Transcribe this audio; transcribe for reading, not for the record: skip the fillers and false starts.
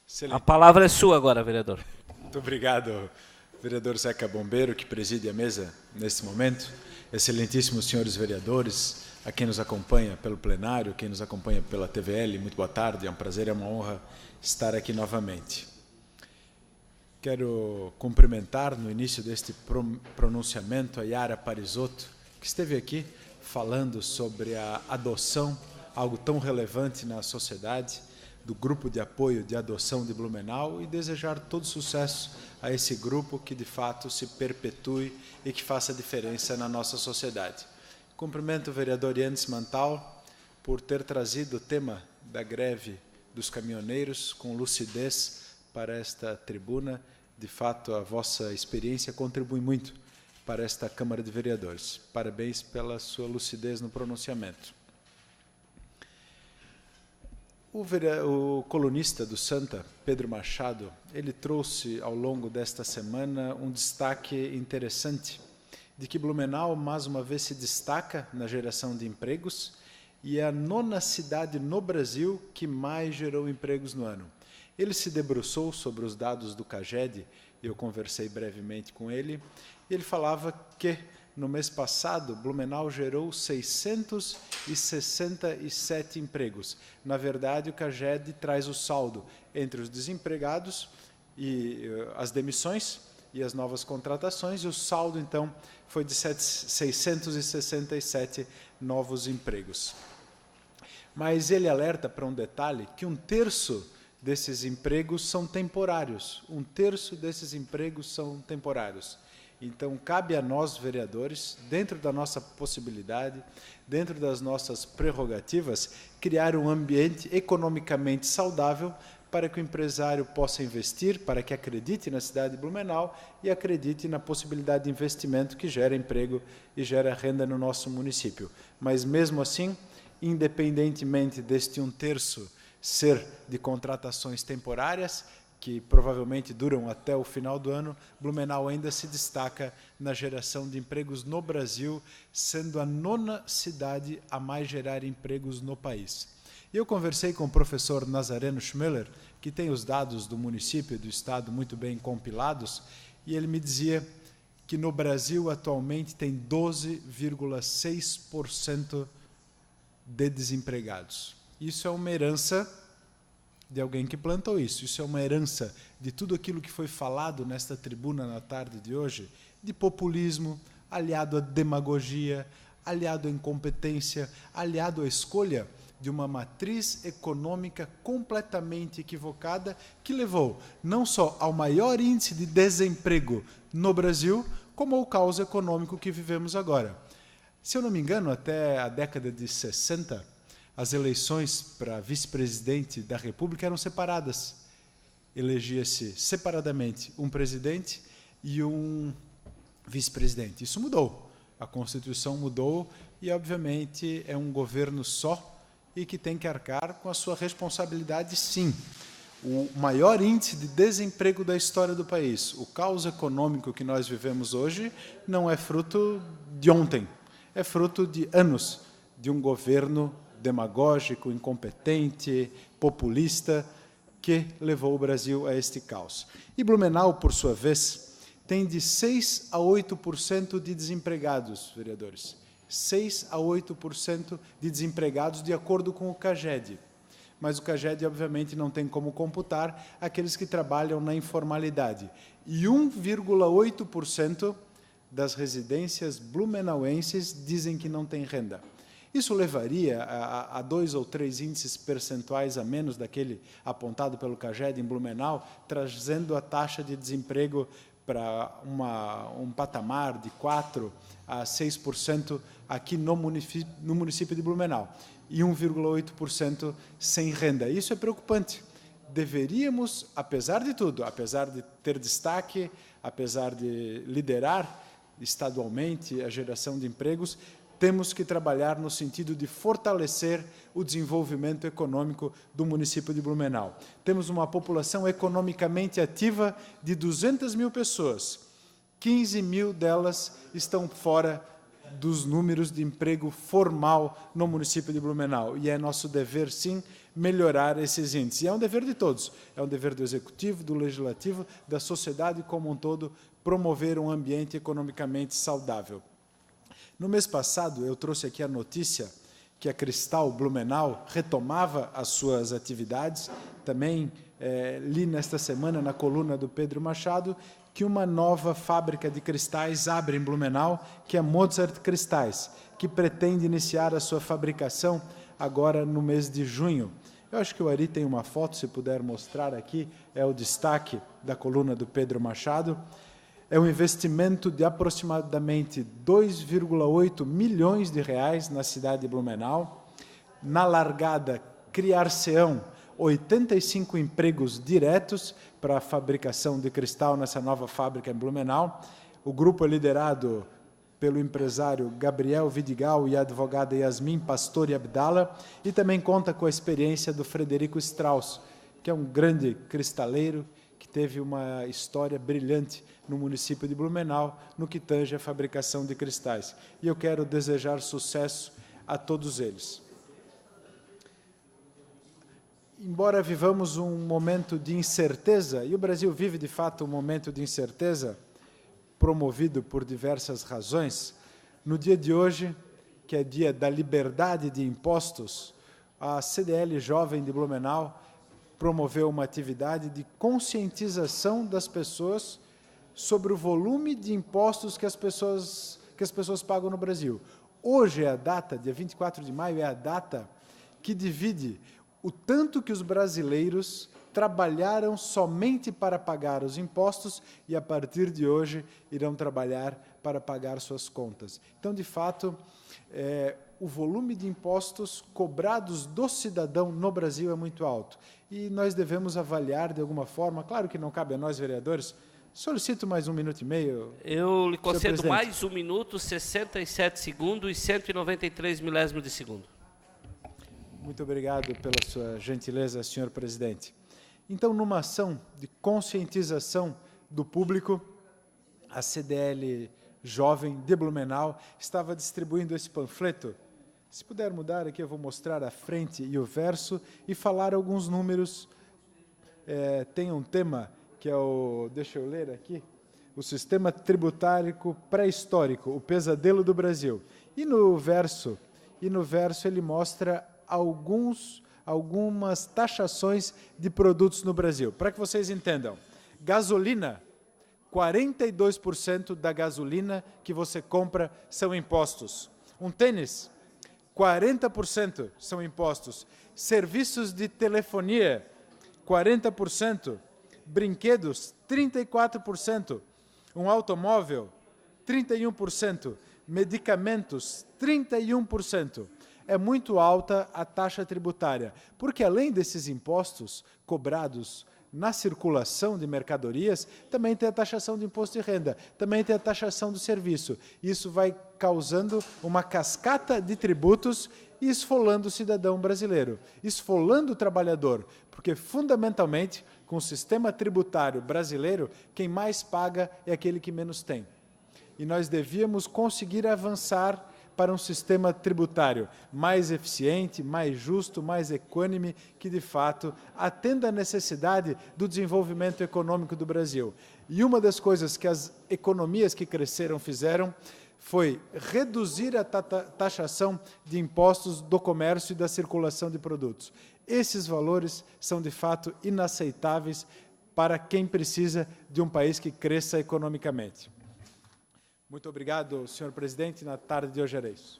Excelente. A palavra é sua agora, vereador. Muito obrigado, vereador Zeca Bombeiro, que preside a mesa nesse momento. Excelentíssimos senhores vereadores, a quem nos acompanha pelo plenário, quem nos acompanha pela TVL, muito boa tarde, é um prazer e uma honra estar aqui novamente. Quero cumprimentar no início deste pronunciamento a Yara Parisotto, que esteve aqui falando sobre a adoção, algo tão relevante na sociedade, do grupo de apoio de adoção de Blumenau, e desejar todo sucesso a esse grupo que de fato se perpetue e que faça diferença na nossa sociedade. Cumprimento o vereador Yannis Mantal por ter trazido o tema da greve dos caminhoneiros com lucidez para esta tribuna. De fato, a vossa experiência contribui muito para esta Câmara de Vereadores. Parabéns pela sua lucidez no pronunciamento. O colunista do Santa, Pedro Machado, ele trouxe ao longo desta semana um destaque interessante de que Blumenau, mais uma vez, se destaca na geração de empregos e é a 9ª cidade no Brasil que mais gerou empregos no ano. Ele se debruçou sobre os dados do CAGED, eu conversei brevemente com ele, e ele falava que, no mês passado, Blumenau gerou 667 empregos. Na verdade, o CAGED traz o saldo entre os desempregados e as demissões e as novas contratações, e o saldo, então, foi de 667 novos empregos. Mas ele alerta para um detalhe, que 1/3 desses empregos são temporários. 1/3 desses empregos são temporários. Então, cabe a nós, vereadores, dentro da nossa possibilidade, dentro das nossas prerrogativas, criar um ambiente economicamente saudável para que o empresário possa investir, para que acredite na cidade de Blumenau e acredite na possibilidade de investimento que gera emprego e gera renda no nosso município. Mas, mesmo assim, independentemente deste 1/3 ser de contratações temporárias, que provavelmente duram até o final do ano, Blumenau ainda se destaca na geração de empregos no Brasil, sendo a 9ª cidade a mais gerar empregos no país. Eu conversei com o professor Nazareno Schmeller, que tem os dados do município e do estado muito bem compilados, e ele me dizia que no Brasil atualmente tem 12,6% de desempregados. Isso é uma herança de alguém que plantou isso. Isso é uma herança de tudo aquilo que foi falado nesta tribuna na tarde de hoje, de populismo, aliado à demagogia, aliado à incompetência, aliado à escolha de uma matriz econômica completamente equivocada, que levou não só ao maior índice de desemprego no Brasil, como ao caos econômico que vivemos agora. Se eu não me engano, até a década de 60, as eleições para vice-presidente da República eram separadas. Elegia-se separadamente um presidente e um vice-presidente. Isso mudou. A Constituição mudou e, obviamente, é um governo só e que tem que arcar com a sua responsabilidade, sim. O maior índice de desemprego da história do país, o caos econômico que nós vivemos hoje, não é fruto de ontem, é fruto de anos de um governo demagógico, incompetente, populista, que levou o Brasil a este caos. E Blumenau, por sua vez, tem de 6% a 8% de desempregados, vereadores. 6% a 8% de desempregados, de acordo com o CAGED. Mas o CAGED, obviamente, não tem como computar aqueles que trabalham na informalidade. E 1,8% das residências blumenauenses dizem que não têm renda. Isso levaria a 2 ou 3 índices percentuais a menos daquele apontado pelo CAGED em Blumenau, trazendo a taxa de desemprego para um patamar de 4% a 6% aqui no município de Blumenau, e 1,8% sem renda. Isso é preocupante. Deveríamos, apesar de tudo, apesar de ter destaque, apesar de liderar estadualmente a geração de empregos, temos que trabalhar no sentido de fortalecer o desenvolvimento econômico do município de Blumenau. Temos uma população economicamente ativa de 200 mil pessoas. 15 mil delas estão fora dos números de emprego formal no município de Blumenau. E é nosso dever, sim, melhorar esses índices. E é um dever de todos, é um dever do Executivo, do Legislativo, da sociedade como um todo, promover um ambiente economicamente saudável. No mês passado, eu trouxe aqui a notícia que a Cristal Blumenau retomava as suas atividades. Também li nesta semana, na coluna do Pedro Machado, que uma nova fábrica de cristais abre em Blumenau, que é a Mozart Cristais, que pretende iniciar a sua fabricação agora no mês de junho. Eu acho que o Ari tem uma foto, se puder mostrar aqui, é o destaque da coluna do Pedro Machado. É um investimento de aproximadamente 2,8 milhões de reais na cidade de Blumenau. Na largada, criar-se-ão 85 empregos diretos para a fabricação de cristal nessa nova fábrica em Blumenau. O grupo é liderado pelo empresário Gabriel Vidigal e a advogada Yasmin Pastor e Abdala, e também conta com a experiência do Frederico Strauss, que é um grande cristaleiro, que teve uma história brilhante no município de Blumenau, no que tange a fabricação de cristais. E eu quero desejar sucesso a todos eles. Embora vivamos um momento de incerteza, e o Brasil vive, de fato, um momento de incerteza, promovido por diversas razões, no dia de hoje, que é dia da liberdade de impostos, a CDL Jovem de Blumenau promoveu uma atividade de conscientização das pessoas sobre o volume de impostos que as pessoas pagam no Brasil. Hoje é a data, dia 24 de maio, é a data que divide o tanto que os brasileiros trabalharam somente para pagar os impostos e, a partir de hoje, irão trabalhar para pagar suas contas. Então, de fato, o volume de impostos cobrados do cidadão no Brasil é muito alto. E nós devemos avaliar, de alguma forma, claro que não cabe a nós, vereadores, solicito mais 1 minuto e meio. Eu lhe concedo mais 1 minuto, 67 segundos e 193 milésimos de segundo. Muito obrigado pela sua gentileza, senhor presidente. Então, numa ação de conscientização do público, a CDL Jovem de Blumenau estava distribuindo esse panfleto. Se puder mudar aqui, eu vou mostrar a frente e o verso e falar alguns números. Tem um tema que é o, deixa eu ler aqui, o Sistema Tributário Pré-Histórico, o pesadelo do Brasil. E no verso ele mostra algumas taxações de produtos no Brasil. Para que vocês entendam, gasolina, 42% da gasolina que você compra são impostos. Um tênis, 40% são impostos. Serviços de telefonia, 40%. Brinquedos, 34%. Um automóvel, 31%. Medicamentos, 31%. É muito alta a taxa tributária, porque além desses impostos cobrados na circulação de mercadorias, também tem a taxação de imposto de renda, também tem a taxação do serviço. Isso vai causando uma cascata de tributos e esfolando o cidadão brasileiro, esfolando o trabalhador, porque fundamentalmente, com o sistema tributário brasileiro, quem mais paga é aquele que menos tem. E nós devíamos conseguir avançar para um sistema tributário mais eficiente, mais justo, mais equânime, que, de fato, atenda à necessidade do desenvolvimento econômico do Brasil. E uma das coisas que as economias que cresceram fizeram foi reduzir a taxação de impostos do comércio e da circulação de produtos. Esses valores são, de fato, inaceitáveis para quem precisa de um país que cresça economicamente. Muito obrigado, senhor presidente. Na tarde de hoje era isso.